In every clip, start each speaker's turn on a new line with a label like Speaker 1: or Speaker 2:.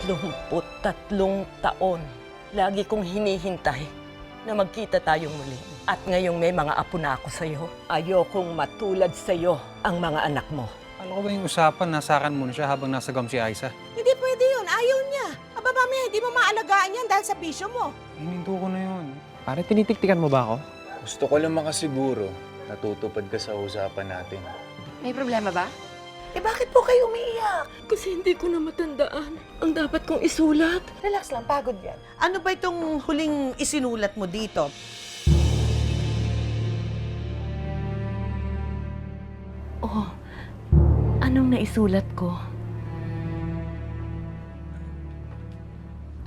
Speaker 1: 33 taon. Lagi kong hinihintay na magkita tayong muli. At ngayong may mga apo na ako sa'yo, ayokong matulad sa'yo ang mga anak mo.
Speaker 2: Ano ko ba yung usapan, nasakan mo na siya habang nasa gam si Aiza?
Speaker 3: Hindi pwede yun. Ayaw niya. Aba, mami, hindi mo maalagaan yan dahil sa bisyo mo.
Speaker 2: Hininto ko na yun.
Speaker 4: Pare, tinitiktikan mo ba ako?
Speaker 5: Gusto ko lang makasiguro natutupad ka sa usapan natin.
Speaker 6: May problema ba?
Speaker 3: Eh, bakit po kayo umiiyak?
Speaker 1: Kasi hindi ko na matandaan ang dapat kong isulat.
Speaker 3: Relax lang, pagod yan. Ano ba itong huling isinulat mo dito?
Speaker 1: Oh, anong naisulat ko?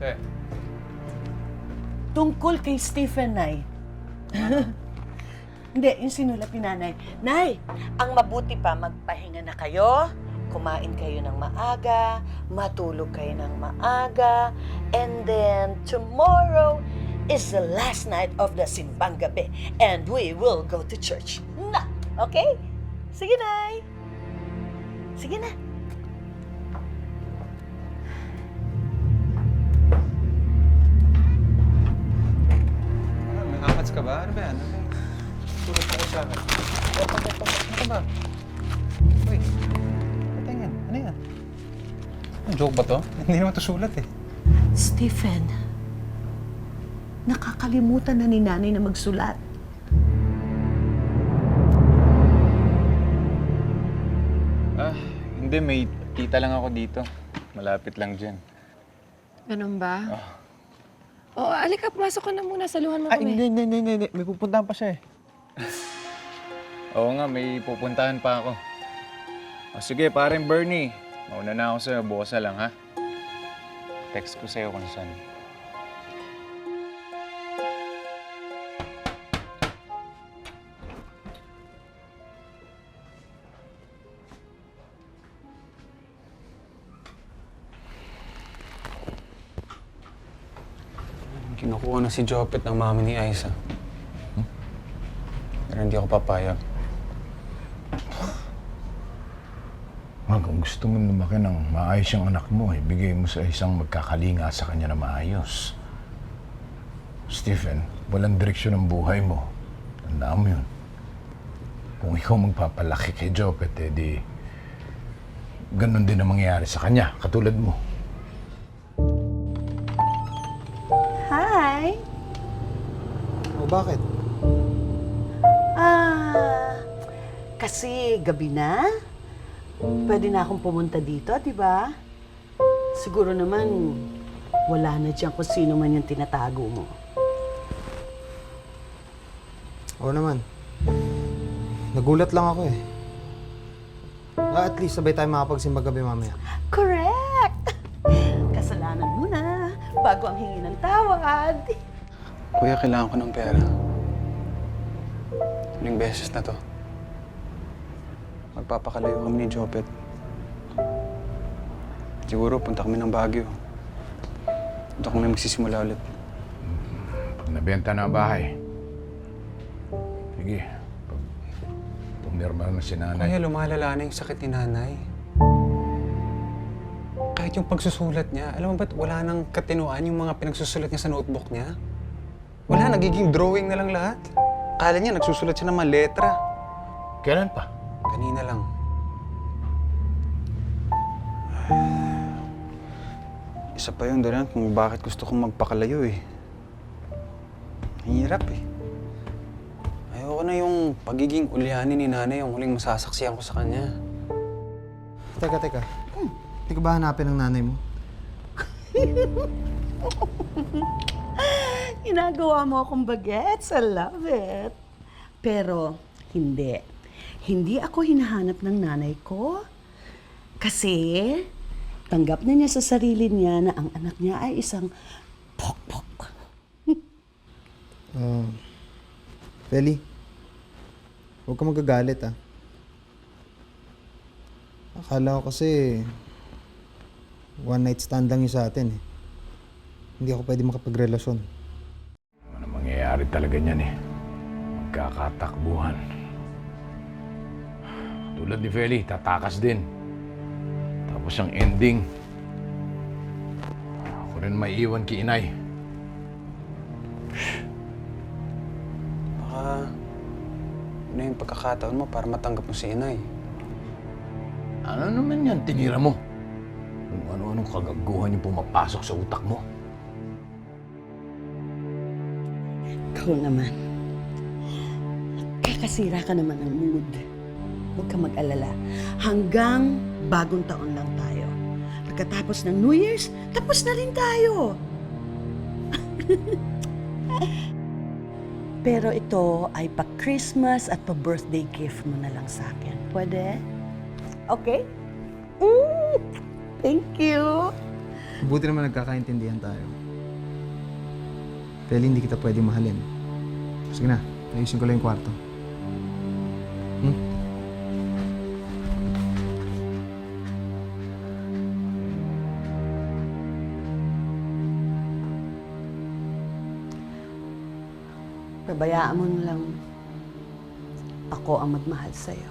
Speaker 2: Te,
Speaker 3: Tungkol kay Stephen, Nay. Hindi, yung sinulat ni Nanay. Nay, ang mabuti pa, magpahinga na kayo, kumain kayo ng maaga, matulog kayo ng maaga, and then tomorrow is the last night of the simbang gabi, and we will go to church. Na, okay? Sige, Nay. Sige na.
Speaker 2: may amats ka ba? Ano ba yan? Tulog ako sa akin. Ano ka ba? Uy, patay yan. Ano yan? Ang joke ba to? Hindi naman to sulat eh.
Speaker 3: Stephen, nakakalimutan na ni Nanay na magsulat.
Speaker 5: Hindi, may tita lang ako dito. Malapit lang dyan.
Speaker 6: Ganun ba? Oo, alika, pumasok ka na muna. Saluhan mo
Speaker 4: Ay,
Speaker 6: kami.
Speaker 4: hindi. May pupuntahan pa siya eh.
Speaker 5: Oo nga, may pupuntahan pa ako. O sige, parang Bernie. Mauna na ako sa'yo. Bukas na lang, ha? Text ko sa'yo kung saan.
Speaker 2: Kinukuha na si Jopet ng mami ni Aiza. Pero hindi ako papayag.
Speaker 7: Kung gusto mo lumaki ng maayos yung anak mo, ibigay mo sa isang magkakalinga sa kanya na maayos. Stephen, walang direksyon ang buhay mo. Tandaan mo yun. Kung ikaw magpapalaki kay Jopet, di ganun din ang mangyayari sa kanya, katulad mo.
Speaker 3: Hi!
Speaker 4: O bakit?
Speaker 3: Kasi gabi na. Pwede na akong pumunta dito, di ba? Siguro naman, wala na dyan kung sino man yung tinatago mo.
Speaker 4: Oo naman. Nagulat lang ako eh. At least sabay tayo makapagsimba gabi mamaya.
Speaker 3: Correct! Kasalanan mo na, bago ang hingi ng tawad.
Speaker 2: Kuya, kailangan ko ng pera. Huling beses na to. Magpapakalayo kami ni Jopet. Siguro punta kami ng Baguio. Punta kami magsisimula ulit.
Speaker 7: Pag nabenta na ang bahay, sige, pag pumirma na si nanay.
Speaker 2: Kuya, lumalala na yung sakit ni nanay. Kahit yung pagsusulat niya, alam mo ba't wala nang katinuan yung mga pinagsusulat niya sa notebook niya? Wala, nagiging drawing na lang lahat. Akala niya nagsusulat siya ng mga letra.
Speaker 7: Kailan pa?
Speaker 2: Kanina lang. Isa pa yun, Doran, kung bakit gusto kong magpakalayo eh. Hirap eh. Ayoko na yung pagiging ulyanin ni nanay, yung huling masasaksiyan ko sa kanya.
Speaker 4: Teka. Hindi ka ba hanapin ng nanay mo?
Speaker 3: Ginagawa mo akong bagets. I love it. Pero, hindi. Hindi ako hinahanap ng nanay ko. Kasi, tanggap na niya sa sarili niya na ang anak niya ay isang pokpok.
Speaker 4: Feli, huwag ka magagalit ah. Akala ko kasi one night stand lang yung sa atin eh. Hindi ako pwede makapagrelasyon.
Speaker 7: Ano mangyayari talaga niyan eh? Magkakatakbuhan. Tulad ni Feli, tatakas din. Tapos ang ending, rin maiiwan kay inay.
Speaker 2: Baka yun na yung pagkakataon mo para matanggap mo si inay.
Speaker 7: Ano naman yan, tinira mo? Kung ano-anong kagaguhan yung pumapasok sa utak mo.
Speaker 3: Ikaw naman. Kakasira ka naman ng mood. Huwag ka mag-alala. Hanggang bagong taon lang tayo. Pagkatapos ng New Year's, tapos na rin tayo. Pero ito ay pa-Christmas at pa-birthday gift mo na lang sa akin. Pwede? Okay? Thank you.
Speaker 4: Buti naman nagkakaintindihan tayo. Pero hindi kita pwede mahalin. Sige na, ayusin ko lang yung kwarto.
Speaker 3: Pabayaan mo na lang ako ang magmahal sa'yo.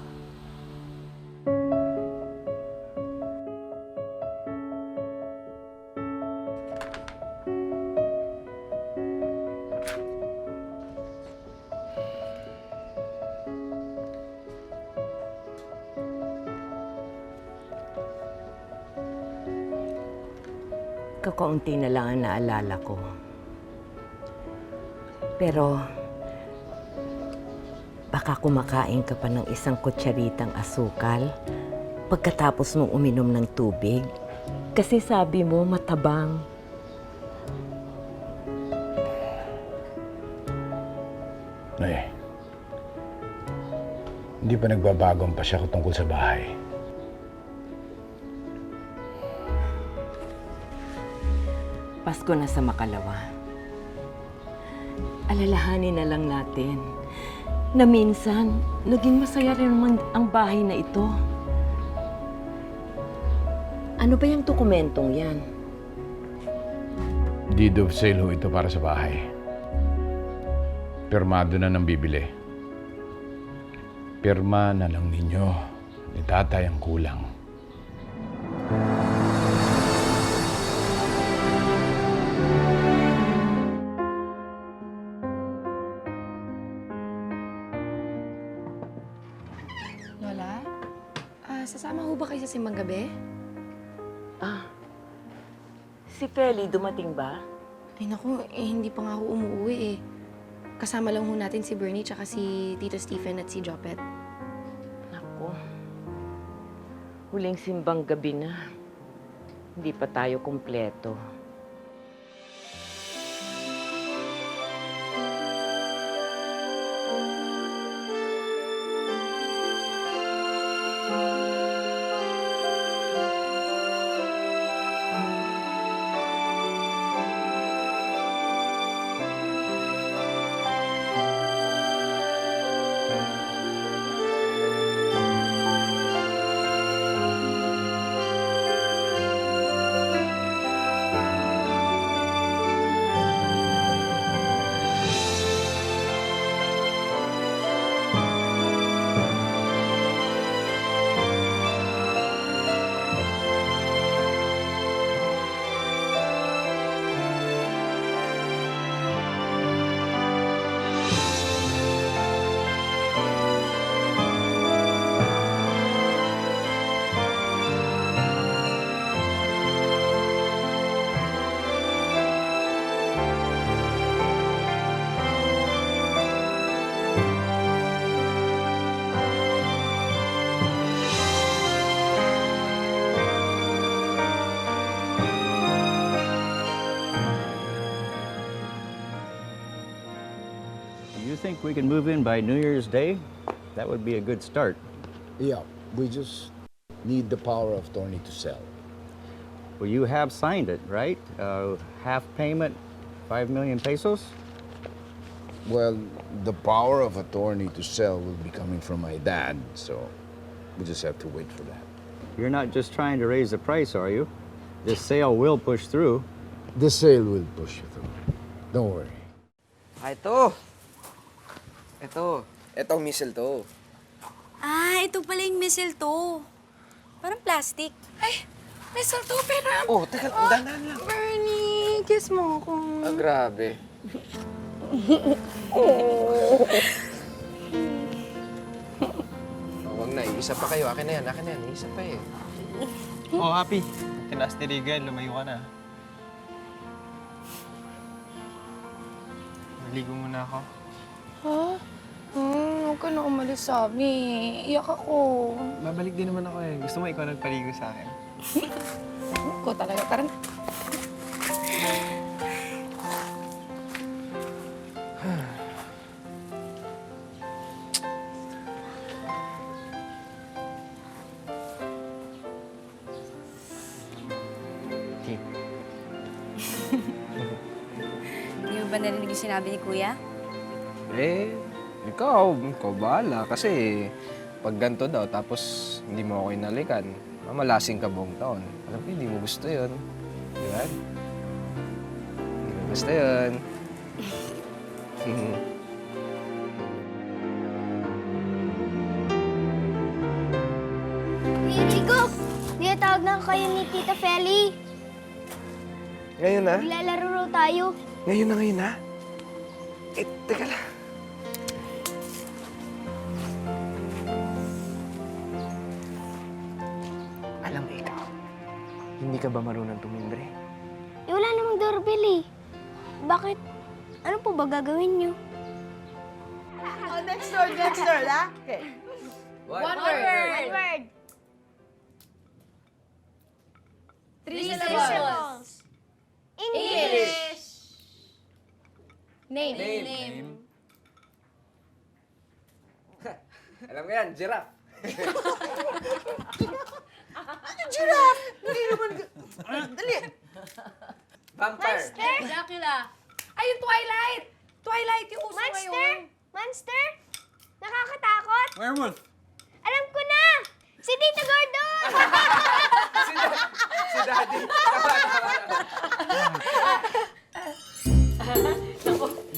Speaker 1: Kakaunti na lang ang naalala ko. Pero, baka kumakain ka pa ng isang kutsaritang asukal pagkatapos mong uminom ng tubig. Kasi sabi mo, matabang.
Speaker 7: Nay, hindi pa nagbabago ang pasya ko tungkol sa bahay.
Speaker 1: Pasko na sa Makalawa. Alalahanin na lang natin na minsan naging masaya rin naman ang bahay na ito. Ano ba yung dokumentong yan?
Speaker 7: Deed of sale ho ito para sa bahay. Pirmado na ng bibili. Pirma na lang ninyo ni tatay ang kulang.
Speaker 6: Lola, sasama ho ba kayo sa simbang gabi?
Speaker 1: Si Feli, dumating ba?
Speaker 6: Ay naku, hindi pa nga ho umuwi eh. Kasama lang ho natin si Bernie tsaka si Tito Stephen at si Jopet.
Speaker 1: Naku, huling simbang gabi na. Hindi pa tayo kumpleto.
Speaker 8: Do you think we can move in by New Year's Day? That would be a good start.
Speaker 7: Yeah, we just need the power of attorney to sell.
Speaker 8: Well, you have signed it, right? Half payment, 5 million pesos?
Speaker 7: Well, the power of attorney to sell will be coming from my dad, so we just have to wait for that.
Speaker 8: You're not just trying to raise the price, are you? This sale will push through.
Speaker 7: The sale will push you through. Don't worry.
Speaker 9: Ito. Ito ang mistletoe.
Speaker 10: Ah, ito pala yung mistletoe. Parang plastic.
Speaker 6: Ay, mistletoe, pero...
Speaker 9: Oh, teka, dahan lang.
Speaker 6: Bernie! kiss mo ako.
Speaker 9: Ah, grabe. Huwag na, isa pa kayo. Akin na yan. Isa pa eh.
Speaker 2: Oh, Happy. Tinaas ni Regal, lumayo ka na. Naligo muna ako.
Speaker 6: Ha? Huwag ka na umalis sa amin. Iyak ako.
Speaker 2: Babalik din naman ako eh. Gusto mo ikaw nagpaligo sa akin?
Speaker 6: Ko talaga. Tara na.
Speaker 10: Hindi mo ba narinig yung sinabi ni Kuya?
Speaker 9: Eh, ikaw bahala. Kasi pag ganito daw, tapos hindi mo ako inalikan, mamalasing ka buong taon. Alam ko, hindi mo gusto yun. Di ba? Hindi mo gusto yun.
Speaker 11: Rico, tinatawag na kayo ni Tita Feli.
Speaker 9: Ngayon na?
Speaker 11: Maglalaro raw tayo.
Speaker 9: Ngayon na? Eh, teka lang. Alam mo ikaw, hindi ka ba marunong tumimbre?
Speaker 11: Eh, wala namang doorbell eh. Bakit? Ano po ba gagawin niyo?
Speaker 3: Oh, next door, ha? Okay.
Speaker 11: One word.
Speaker 10: 3 syllables.
Speaker 11: English.
Speaker 10: Name.
Speaker 9: Alam ko yan, giraffe.
Speaker 3: Hindi naman... Dali!
Speaker 9: Vampire.
Speaker 10: Dracula. Ay, yung Twilight! Twilight yung uso
Speaker 11: Monster?
Speaker 10: ngayon.
Speaker 11: Monster? Nakakatakot?
Speaker 2: Werewolf!
Speaker 11: Alam ko na! Si Tito Gordon!
Speaker 9: Si Daddy.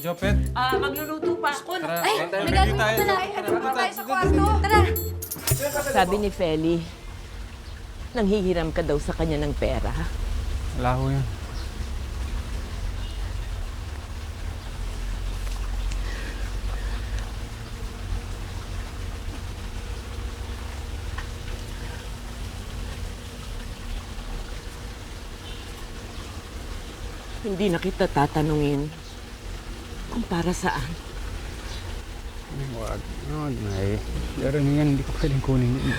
Speaker 2: Jopet.
Speaker 1: Magluluto pa ako.
Speaker 2: Tara,
Speaker 10: Ay,
Speaker 2: ready
Speaker 10: nagagawin
Speaker 2: tayo.
Speaker 10: ko na. Ay, ano pa tayo sa kwarto? Tara.
Speaker 1: Sabi ni Feli, nanghihiram ka daw sa kanya ng pera.
Speaker 2: Wala ho yun.
Speaker 1: Hindi na kita tatanungin kung para saan.
Speaker 8: Wag. Nay. Pero yan, hindi ko pwedeng kunin yun.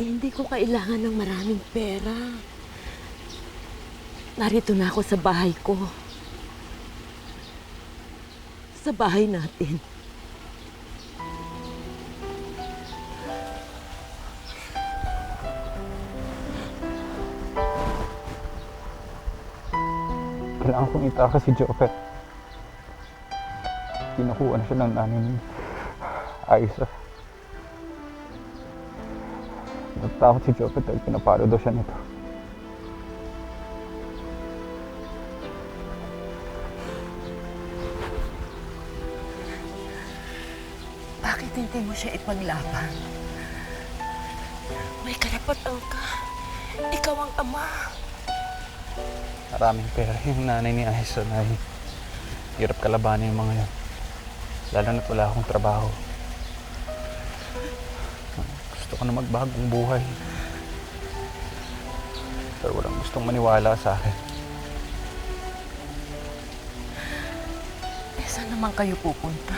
Speaker 1: Hindi ko kailangan ng maraming pera. Narito na ako sa bahay ko. Sa bahay natin.
Speaker 8: Kailangan kong itakas si Jopet. Kinukuha na siya ng nanay ni Aiza. Natatakot si Jopet dahil pinapalo daw siya nito.
Speaker 1: Bakit hindi mo siya ipaglaban? May karapatan ka. Ikaw ang ama.
Speaker 8: Maraming pera yung nanay ni Aiza na hirap kalabanin yung mga yun. Lalo na't wala akong trabaho. Gusto ko na magbagong buhay. Pero walang gustong maniwala sa akin.
Speaker 1: Eh, saan naman kayo pupunta?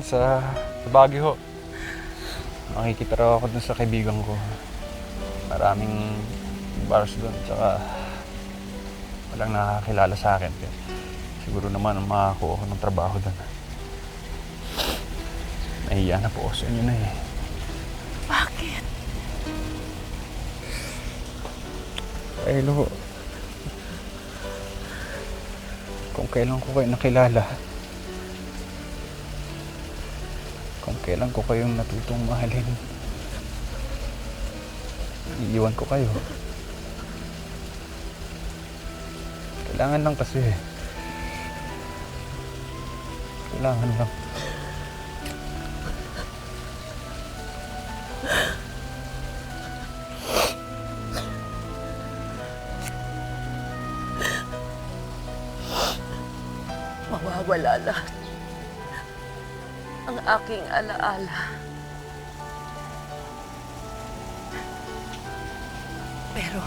Speaker 8: Sa Baguio ho. Makikita raw ako dun sa kaibigan ko. Maraming bars doon, tsaka walang nakakilala sa akin. Kaya siguro naman makakuha ko ng trabaho doon. Nahiya na po ako sa inyo na eh.
Speaker 1: Bakit?
Speaker 8: Dahil ho, kung kailan ko kayo nakilala, kung kailan ko kayong natutong mahalin, iiwan ko kayo. Kailangan lang kasi. Kailangan lang.
Speaker 1: mawawala lahat. Ang aking alaala. Pero,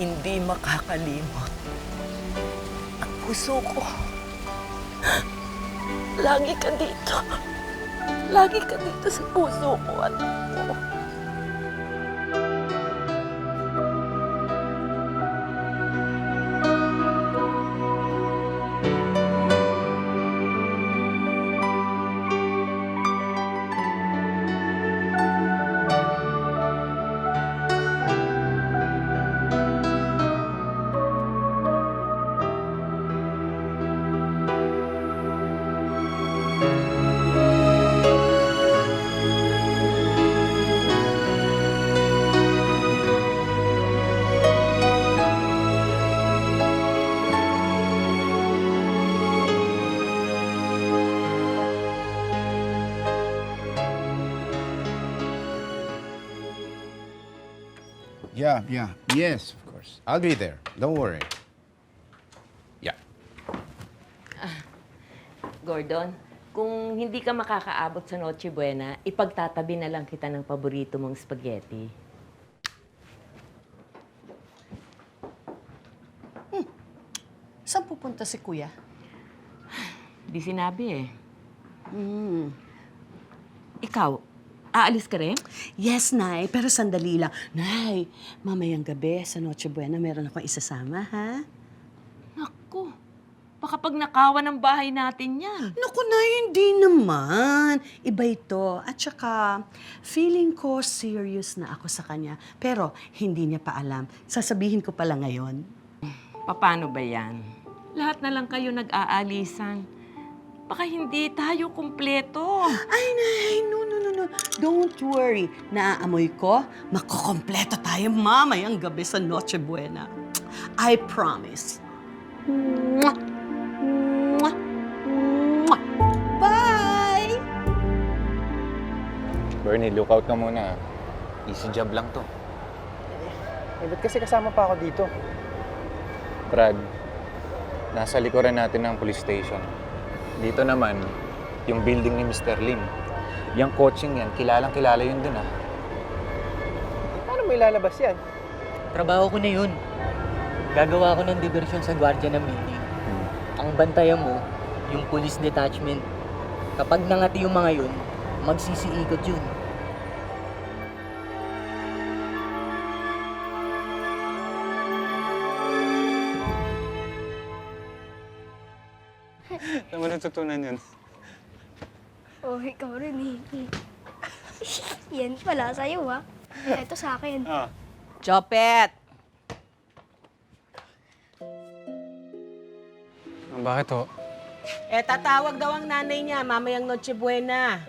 Speaker 1: hindi makakalimot ang puso ko. Lagi ka dito. Lagi ka dito sa puso ko, anak ko.
Speaker 7: Yeah. Yes, of course. I'll be there. Don't worry. Yeah.
Speaker 1: Gordon, kung hindi ka makakaabot sa Noche Buena, ipagtatabi na lang kita ng paborito mong spaghetti.
Speaker 3: Saan pupunta si Kuya?
Speaker 1: Di sinabi eh. Ikaw, aalis ka rin?
Speaker 3: Yes, Nay. Pero sandali lang. Nay, mamayang gabi sa Noche Buena, meron akong isasama, ha?
Speaker 1: Naku, baka pag nakawan ng bahay natin yan.
Speaker 3: Naku, Nay, hindi naman. Iba ito. At saka, feeling ko serious na ako sa kanya. Pero hindi niya pa alam. Sasabihin ko pala ngayon.
Speaker 1: Paano ba yan? Lahat na lang kayo nag-aalisan. Baka hindi tayo kumpleto.
Speaker 3: Ay, Nay, no. Don't worry. Naaamoy ko, makukompleto tayo mamayang gabi sa Noche Buena. I promise. Mwah! Mwah! Mwah! Bye!
Speaker 5: Bernie, look out ka muna. Easy job lang to.
Speaker 2: Eh, ba't kasi kasama pa ako dito?
Speaker 5: Brad, nasa likuran natin ng police station. Dito naman, yung building ni Mr. Lim. Yung coaching yan, kilalang-kilala yun dun ah.
Speaker 2: Paano mo ilalabas yan?
Speaker 12: Trabaho ko na yun. Gagawa ko ng diversyon sa gwardiya ng building. Ang bantayan mo, yung police detachment. Kapag nangati yung mga yun, magsisiikot yun.
Speaker 2: Saan mo natutunan yun?
Speaker 11: Oh, ikaw rin eh. Yan pala sa'yo, ha? Ito sa akin.
Speaker 2: Ah.
Speaker 3: Chopet!
Speaker 2: Bakit ho?
Speaker 3: Tatawag daw ang nanay niya mamayang Noche Buena.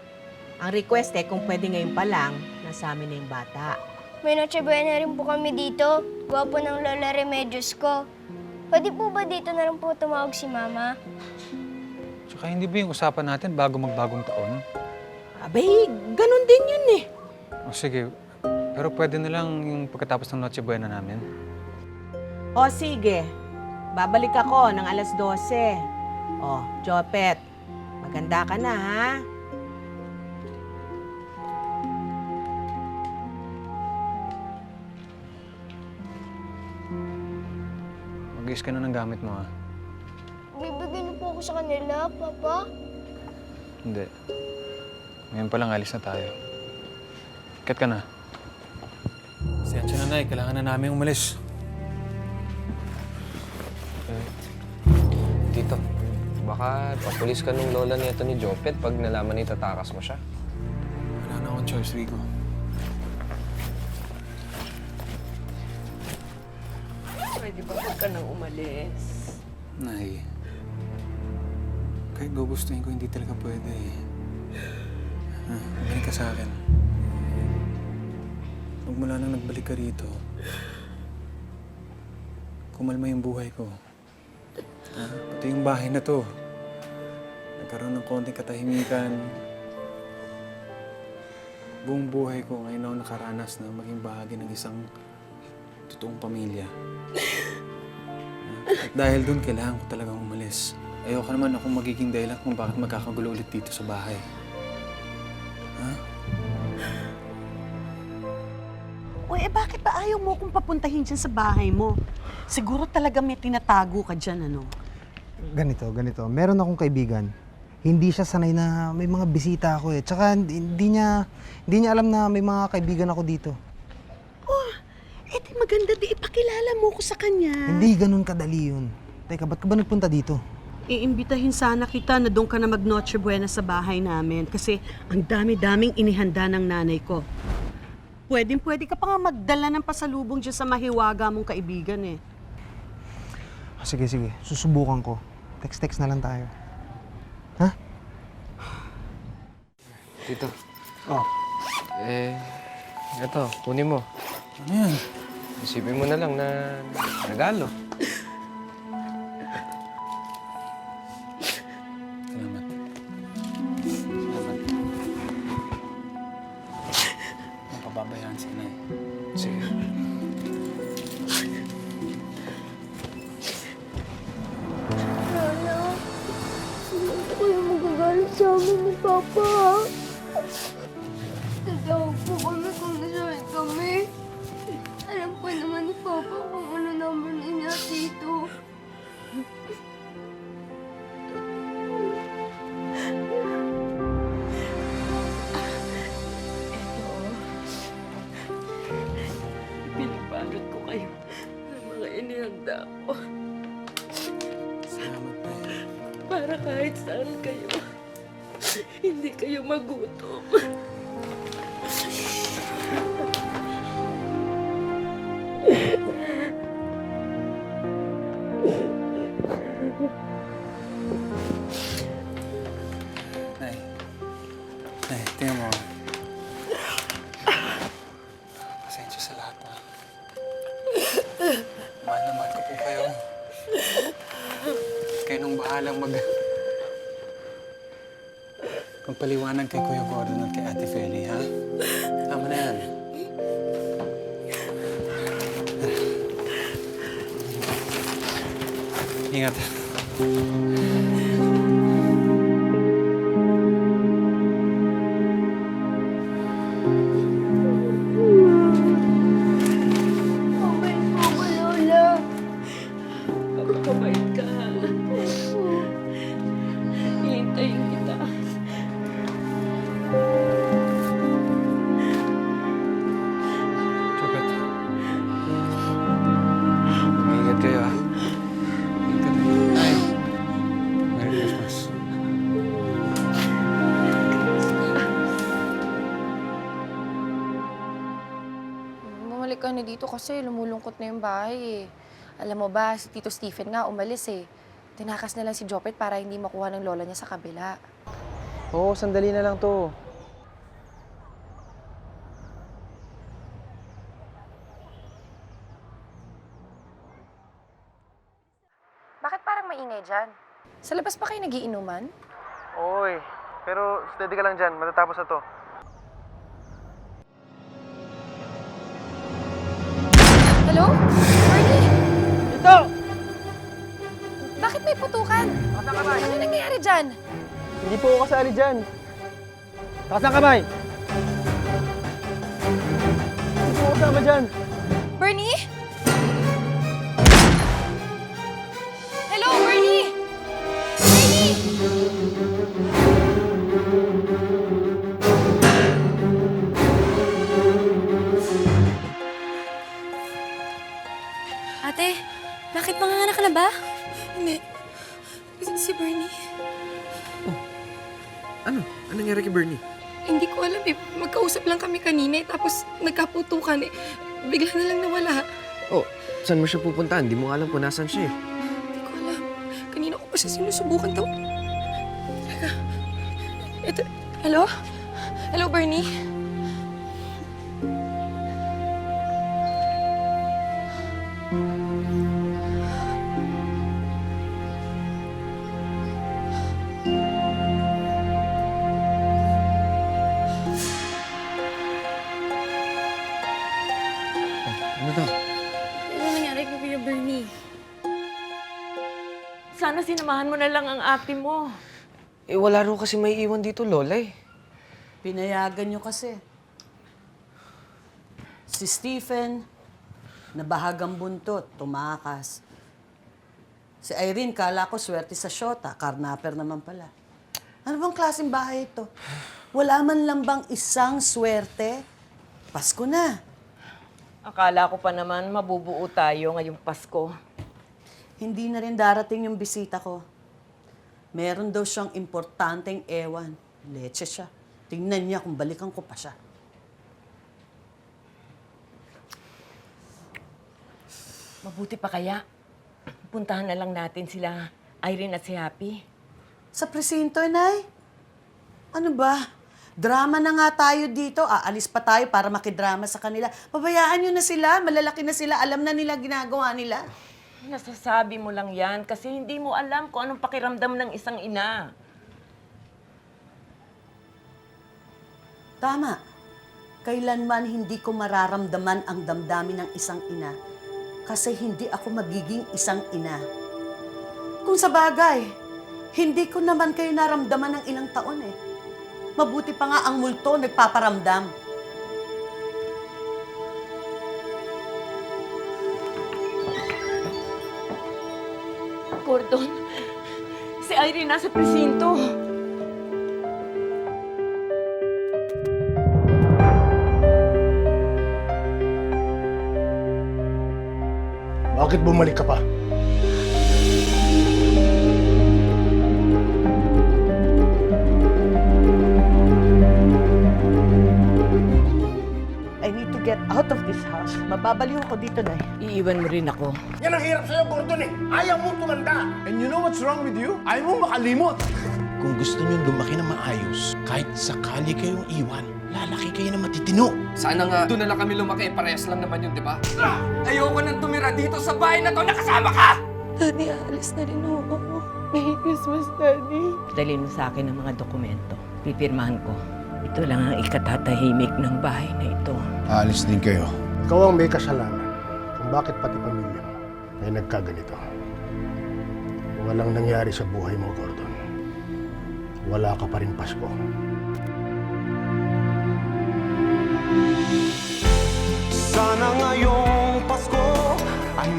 Speaker 3: Ang request kung pwede ngayon pa lang, nasa amin na yung bata.
Speaker 11: May Noche Buena rin po kami dito. Gwapo ng Lola Remedios ko. Pwede po ba dito na rin po tumawag si Mama?
Speaker 2: Tsaka hindi ba yung usapan natin bago magbagong taon?
Speaker 3: Abay, ganun din yun eh.
Speaker 2: O sige, pero pwede na lang yung pagkatapos ng Noche Buena namin.
Speaker 3: O sige, babalik ako ng alas 12. O, Jopet, maganda ka na ha?
Speaker 2: Mag-iis ka na ng gamit mo, ha?
Speaker 11: Bibigyan niyo po ako sa kanila, Papa.
Speaker 2: Hindi. Ngayon pa lang alis na tayo. Kat ka na. Sensya na, Nay. Kailangan na namin umalis.
Speaker 9: Tito, baka papulis ka nung lola nito ni Jopet pag nalaman ni tatakas mo siya.
Speaker 2: Wala na akong choice, Rico.
Speaker 1: Pwede ba huwag ka nang umalis?
Speaker 2: Nay, kahit gugustuhin ko, hindi talaga pwede eh. Balik ka sa akin. Magmula nang nagbalik ka rito, kumalma yung buhay ko. Pati yung bahay na to. Nagkaroon ng konting katahimikan. Buong buhay ko ngayon ako nakaranas na maging bahagi ng isang totoong pamilya. At dahil doon, kailangan ko talagang umalis. Ayoko naman akong magiging dahilan kung bakit magkakagulo ulit dito sa bahay. Ha?
Speaker 3: Uy, bakit ba ayaw mo kung papuntahin dyan sa bahay mo? Siguro talaga may tinatago ka dyan, ano?
Speaker 4: Ganito. Meron akong kaibigan. Hindi siya sanay na may mga bisita ako eh. Tsaka hindi niya alam na may mga kaibigan ako dito.
Speaker 3: Di maganda di ipakilala mo ko sa kanya.
Speaker 4: Hindi ganun kadali yun. Teka, ba't ka ba nagpunta dito?
Speaker 3: Iimbitahin sana kita na doon ka na mag-Noche Buena sa bahay namin kasi ang dami-daming inihanda ng nanay ko. Pwede ka pa nga magdala ng pasalubong dyan sa mahiwaga mong kaibigan eh.
Speaker 4: Sige. Susubukan ko. Text na lang tayo. Ha?
Speaker 9: Tito.
Speaker 2: Oh,
Speaker 9: Ito, kunin mo.
Speaker 2: ano yan?
Speaker 9: Isipin mo na lang na regalo.
Speaker 2: Salamat. Ang pababayaan si Nay.
Speaker 9: Sige.
Speaker 11: Lala, hindi po kayo magagalit sa amin ni Papa. Tatawag po kami kung nasakit kami. Alam po naman ni Papa kung ano number niya dito.
Speaker 1: Pinibalot ko kayo ng mga inihanda ko.
Speaker 2: Salamat, Nay.
Speaker 1: Para kahit saan kayo, hindi kayo magutom.
Speaker 2: Nay, tingnan mo. Pasensya sa lahat, ha. Mahal na mahal ko po kayo. Kayo nung bahalang magpaliwanag kay Kuya Gordon at kay Ate Feli, ha? Tama na yan. Ingat.
Speaker 11: Mabait po ako, Lola.
Speaker 1: Kapabait ka. Hihintayin kita.
Speaker 2: Chopet. Ingat kayo, ha? Ingat kayo. Nay. Merry Christmas.
Speaker 6: Bumalik ka na dito kasi lumulungkot na yung bahay eh. Alam mo ba, si Tito Stephen nga umalis eh. Tinakas na lang si Jopet para hindi makuha ng lola niya sa kabila.
Speaker 9: Oo, sandali na lang to.
Speaker 6: Bakit parang maingay dyan? Sa labas pa kayo nagiinuman?
Speaker 9: Oy, pero steady ka lang dyan. Matatapos na to.
Speaker 6: Hello? Bernie?
Speaker 9: Ito!
Speaker 6: Bakit may putukan? Ano nangyayari dyan?
Speaker 9: Hindi po ako kasali dyan. Taas ang kamay! Hindi po ako kasama dyan.
Speaker 6: Bernie? Hello, Bernie? Bernie?
Speaker 10: Ate, bakit manganganak ka na ba? Hindi. Si Bernie.
Speaker 9: Ano? Anong nangyari kay Bernie?
Speaker 10: Hindi ko alam eh. Magkausap lang kami kanina eh. Tapos nagkaputukan eh. Bigla na lang nawala.
Speaker 9: Oh, saan mo siya pupuntahan? Hindi mo alam kung nasan siya eh.
Speaker 10: Hindi ko alam. Kanina ko pa siya sinusubukan daw. Teka. Ito. Hello? Hello, Bernie?
Speaker 9: Ano to?
Speaker 10: Ano nangyari kay Kuya Bernie?
Speaker 1: Sana sinamahan mo na lang ang ate mo.
Speaker 9: Eh, wala rin kasi may iwan dito, Lola eh.
Speaker 3: Pinayagan nyo kasi. Si Stephen, nabahagang buntot, tumakas. Si Irene, kala ko swerte sa syota, karnaper naman pala. Ano bang klaseng bahay ito? Wala man lang bang isang swerte? Pasko na.
Speaker 1: Akala ko pa naman mabubuo tayo ngayong Pasko.
Speaker 3: Hindi na rin darating yung bisita ko. Meron daw siyang importanteng ewan. Leche siya. Tingnan niya kung balikan ko pa siya.
Speaker 1: Mabuti pa kaya. Puntahan na lang natin sila Irene at si Happy.
Speaker 3: Sa presinto, Nay? Ano ba? Drama na nga tayo dito. Aalis pa tayo para makidrama sa kanila. Pabayaan nyo na sila. Malalaki na sila. Alam na nila ginagawa nila.
Speaker 1: Nasasabi mo lang yan kasi hindi mo alam kung anong pakiramdam ng isang ina.
Speaker 3: Tama. Kailanman hindi ko mararamdaman ang damdamin ng isang ina kasi hindi ako magiging isang ina. Kung sa bagay, hindi ko naman kayo naramdaman ng ilang taon eh. Mabuti pa nga ang multo nagpaparamdam.
Speaker 1: Gordon, si Irene nasa presinto.
Speaker 7: Bakit bumalik ka pa?
Speaker 3: I need to get out of this house. Mababaliw ako dito, Nay.
Speaker 1: Iiwan mo rin ako.
Speaker 7: Yan ang hirap sa'yo, Gordon eh. Ayaw mong tumanda. And you know what's wrong with you? Ayaw mong makalimot.
Speaker 13: Kung gusto nyo lumaki na maayos, kahit sakali kayong iwan, lalaki kayo na matitino.
Speaker 9: Sana nga doon na lang kami lumaki. Parehas lang naman yun, di ba? Ayoko nang tumira dito sa bahay na to. Nakasama ka!
Speaker 10: Daddy, aalis na rin ako. Merry Christmas, Daddy.
Speaker 1: Dalhin mo sa akin ang mga dokumento. Pipirmahan ko. Ito lang ang ikatatahimik ng bahay na ito.
Speaker 7: Aalis din kayo. Ikaw ang may kasalanan kung bakit pati pamilya mo ay nagkaganito. Walang nangyari sa buhay mo, Gordon. Wala ka pa rin Pasko.
Speaker 14: Sana ngayong Pasko ay